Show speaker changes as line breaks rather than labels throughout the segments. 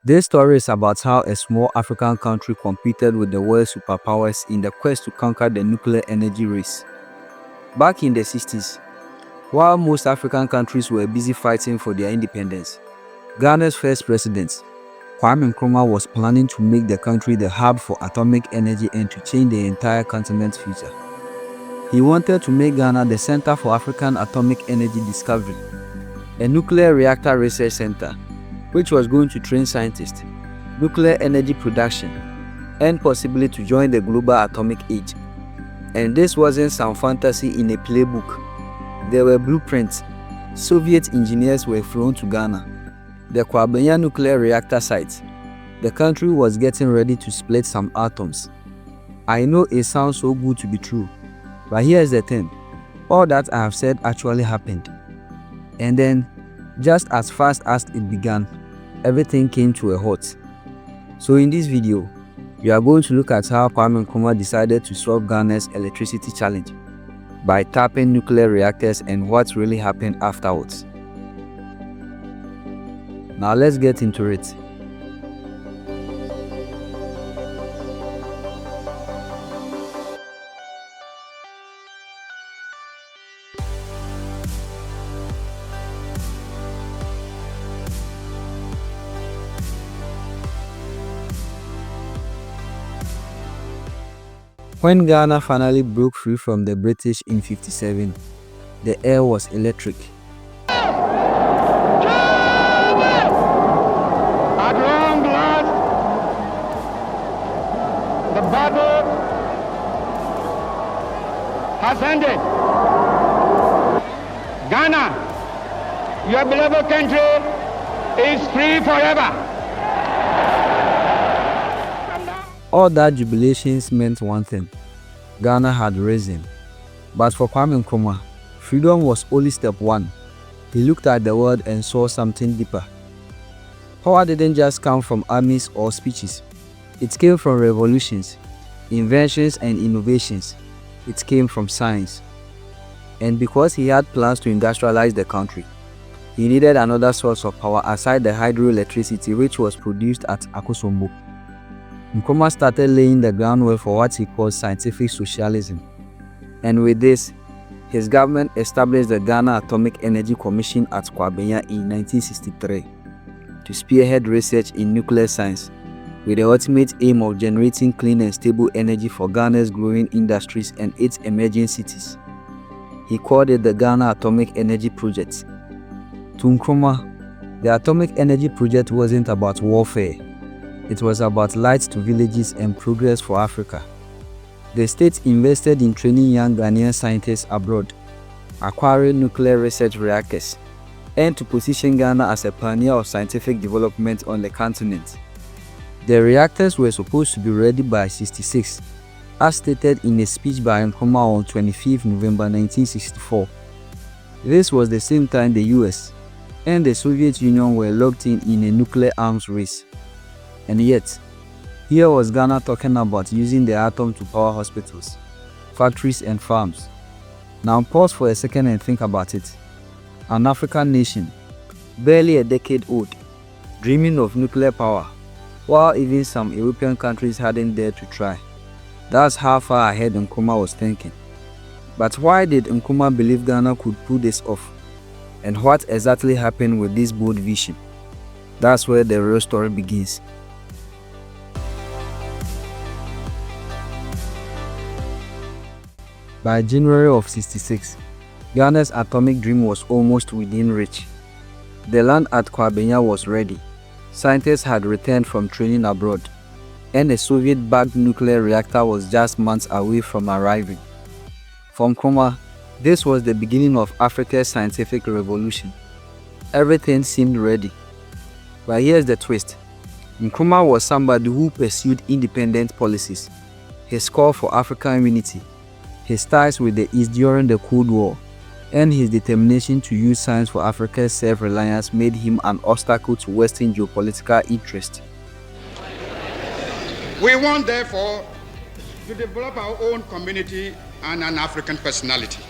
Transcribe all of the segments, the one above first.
This story is about how a small African country competed with the world's superpowers in the quest to conquer the nuclear energy race. Back in the 60s, while most African countries were busy fighting for their independence, Ghana's first president, Kwame Nkrumah, was planning to make the country the hub for atomic energy and to change the entire continent's future. He wanted to make Ghana the center for African atomic energy discovery, a nuclear reactor research center, which was going to train scientists, nuclear energy production, and possibly to join the global atomic age. And this wasn't some fantasy in a playbook. There were blueprints. Soviet engineers were flown to Ghana, the Kwabenya Nuclear Reactor site. The country was getting ready to split some atoms. I know it sounds so good to be true, but here's the thing. All that I have said actually happened. And then, just as fast as it began, everything came to a halt. So in this video, we are going to look at how Kwame Nkrumah decided to solve Ghana's electricity challenge by tapping nuclear reactors and what really happened afterwards. Now let's get into it. When Ghana finally broke free from the British in 1957, the air was electric.
At long last, the battle has ended. Ghana, your beloved country, is free forever.
All that jubilations meant one thing: Ghana had risen. But for Kwame Nkrumah, freedom was only step one. He looked at the world and saw something deeper. Power didn't just come from armies or speeches. It came from revolutions, inventions and innovations. It came from science. And because he had plans to industrialize the country, he needed another source of power aside the hydroelectricity which was produced at Akosombo. Nkrumah started laying the groundwork for what he called scientific socialism. And with this, his government established the Ghana Atomic Energy Commission at Kwabenya in 1963 to spearhead research in nuclear science, with the ultimate aim of generating clean and stable energy for Ghana's growing industries and its emerging cities. He called it the Ghana Atomic Energy Project. To Nkrumah, the Atomic Energy Project wasn't about warfare. It was about light to villages and progress for Africa. The state invested in training young Ghanaian scientists abroad, acquiring nuclear research reactors, and to position Ghana as a pioneer of scientific development on the continent. The reactors were supposed to be ready by 1966, as stated in a speech by Nkrumah on 25 November 1964. This was the same time the US and the Soviet Union were locked in a nuclear arms race. And yet, here was Ghana talking about using the atom to power hospitals, factories and farms. Now pause for a second and think about it. An African nation, barely a decade old, dreaming of nuclear power, while even some European countries hadn't dared to try. That's how far ahead Nkrumah was thinking. But why did Nkrumah believe Ghana could pull this off? And what exactly happened with this bold vision? That's where the real story begins. By January of 1966, Ghana's atomic dream was almost within reach. The land at Kwabenya was ready. Scientists had returned from training abroad, and a Soviet-backed nuclear reactor was just months away from arriving. For Nkrumah, this was the beginning of Africa's scientific revolution. Everything seemed ready. But here's the twist. Nkrumah was somebody who pursued independent policies. His call for African unity, his ties with the East during the Cold War, and his determination to use science for Africa's self-reliance made him an obstacle to Western geopolitical interest.
We want, therefore, to develop our own community and an African personality.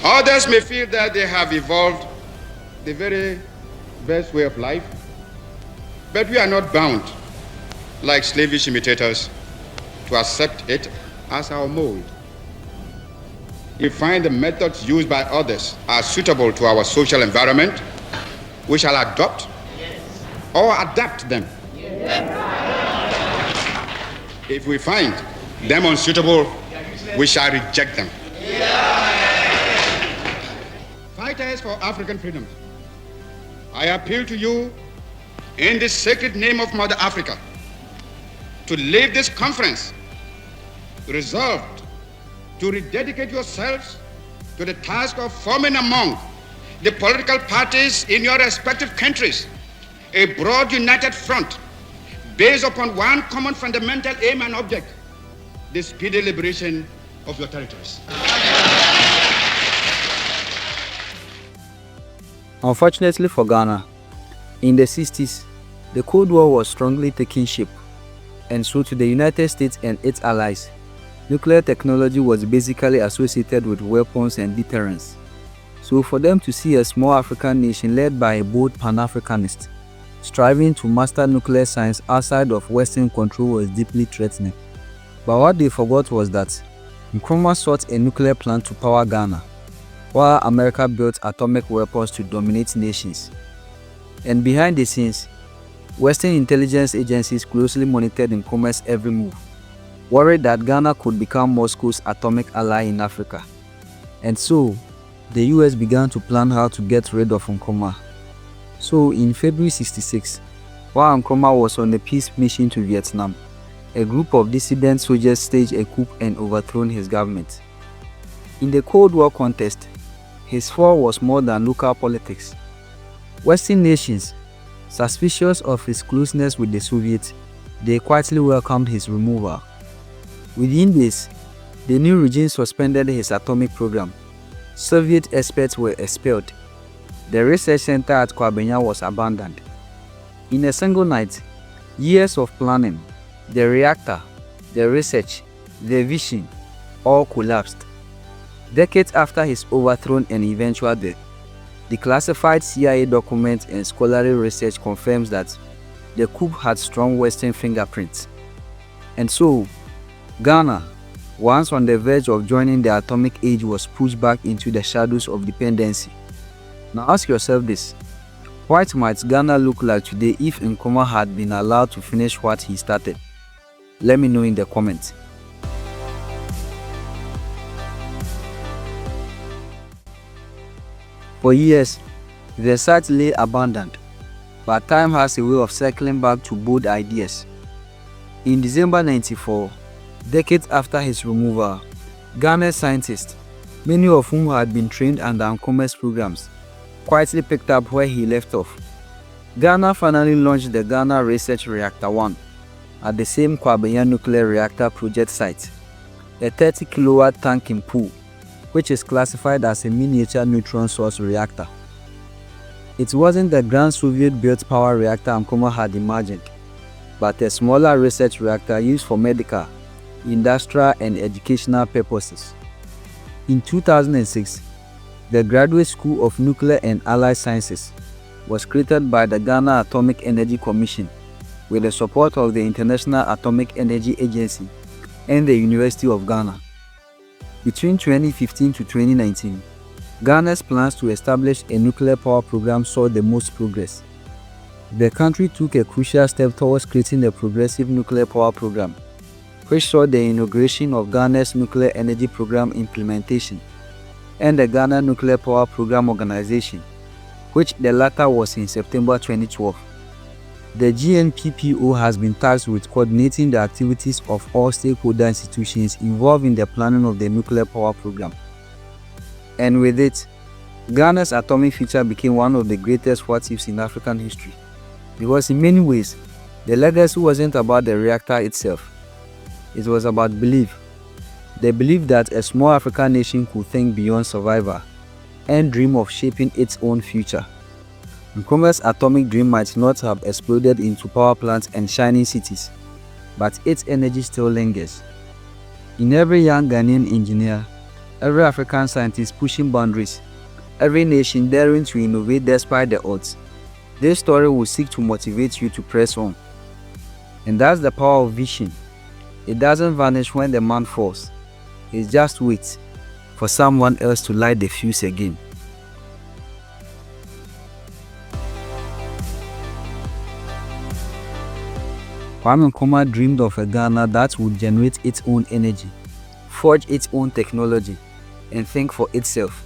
Others may feel that they have evolved the very best way of life, But we are not bound, like slavish imitators, to accept it as our mold. If we find the methods used by others are suitable to our social environment, we shall adopt or adapt them. If we find them unsuitable, we shall reject them. Fighters for African freedom, I appeal to you in the sacred name of Mother Africa to leave this conference resolved to rededicate yourselves to the task of forming among the political parties in your respective countries a broad united front based upon one common fundamental aim and object: the speedy liberation of your territories.
Unfortunately for Ghana, in the 60s, the Cold War was strongly taking shape, and so to the United States and its allies, nuclear technology was basically associated with weapons and deterrence. So for them to see a small African nation led by a bold Pan-Africanist striving to master nuclear science outside of Western control was deeply threatening. But what they forgot was that Nkrumah sought a nuclear plant to power Ghana, while America built atomic weapons to dominate nations. And behind the scenes, Western intelligence agencies closely monitored Nkrumah's every move, worried that Ghana could become Moscow's atomic ally in Africa. And so, the US began to plan how to get rid of Nkrumah. So, in February 66, while Nkrumah was on a peace mission to Vietnam, a group of dissident soldiers staged a coup and overthrew his government. In the Cold War contest, his fall was more than local politics. Western nations, suspicious of his closeness with the Soviets, they quietly welcomed his removal. Within days, the new regime suspended his atomic program. Soviet experts were expelled. The research center at Kwabenya was abandoned. In a single night, years of planning, the reactor, the research, the vision, all collapsed. Decades after his overthrow and eventual death, the classified CIA documents and scholarly research confirms that the coup had strong Western fingerprints. And so, Ghana, once on the verge of joining the atomic age, was pushed back into the shadows of dependency. Now ask yourself this: what might Ghana look like today if Nkrumah had been allowed to finish what he started? Let me know in the comments. For years, the site lay abandoned, but time has a way of circling back to bold ideas. In December 94, decades after his removal, Ghana's scientists, many of whom had been trained under Nkrumah's programs, quietly picked up where he left off. Ghana finally launched the Ghana Research Reactor 1 at the same Kwabenya Nuclear Reactor project site, a 30 kilowatt tank in pool, which is classified as a miniature neutron source reactor. It wasn't the grand Soviet-built power reactor Nkrumah had imagined, but a smaller research reactor used for medical, industrial, and educational purposes. In 2006, the Graduate School of Nuclear and Allied Sciences was created by the Ghana Atomic Energy Commission with the support of the International Atomic Energy Agency and the University of Ghana. Between 2015 to 2019, Ghana's plans to establish a nuclear power program saw the most progress. The country took a crucial step towards creating a progressive nuclear power program, which saw the inauguration of Ghana's Nuclear Energy Program implementation and the Ghana Nuclear Power Program Organization, which the latter was in September 2012. The GNPPO has been tasked with coordinating the activities of all stakeholder institutions involved in the planning of the nuclear power program. And with it, Ghana's atomic future became one of the greatest what-ifs in African history, because in many ways, the legacy wasn't about the reactor itself. It was about belief. The belief that a small African nation could think beyond survival and dream of shaping its own future. Nkrumah's atomic dream might not have exploded into power plants and shining cities, but its energy still lingers. In every young Ghanaian engineer, every African scientist pushing boundaries, every nation daring to innovate despite the odds, This story will seek to motivate you to press on. And that's the power of vision. It doesn't vanish when the man falls. It just waits for someone else to light the fuse again. Kwame Nkrumah dreamed of a Ghana that would generate its own energy, forge its own technology, and think for itself.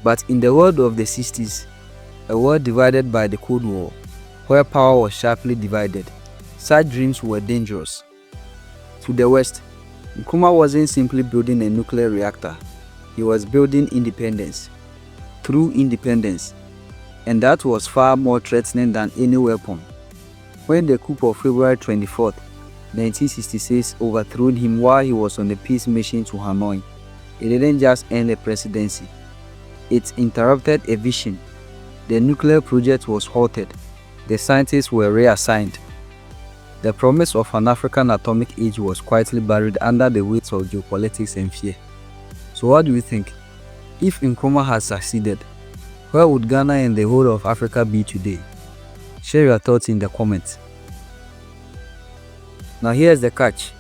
But in the world of the 60s, a world divided by the Cold War, where power was sharply divided, such dreams were dangerous. To the West, Nkrumah wasn't simply building a nuclear reactor, he was building independence, true independence, and that was far more threatening than any weapon. When the coup of February 24, 1966 overthrew him while he was on a peace mission to Hanoi, it didn't just end a presidency, it interrupted a vision. The nuclear project was halted, the scientists were reassigned. The promise of an African atomic age was quietly buried under the weight of geopolitics and fear. So what do you think? If Nkrumah had succeeded, where would Ghana and the whole of Africa be today? Share your thoughts in the comments. Now here's the catch.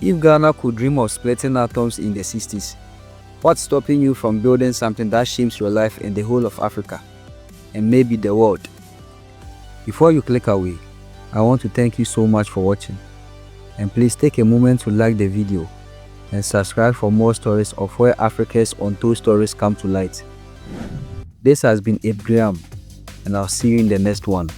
If Ghana could dream of splitting atoms in the 60s, what's stopping you from building something that shapes your life and the whole of Africa, and maybe the world? Before you click away, I want to thank you so much for watching, and please take a moment to like the video and subscribe for more stories of where Africa's untold stories come to light. This has been Abraham, and I'll see you in the next one.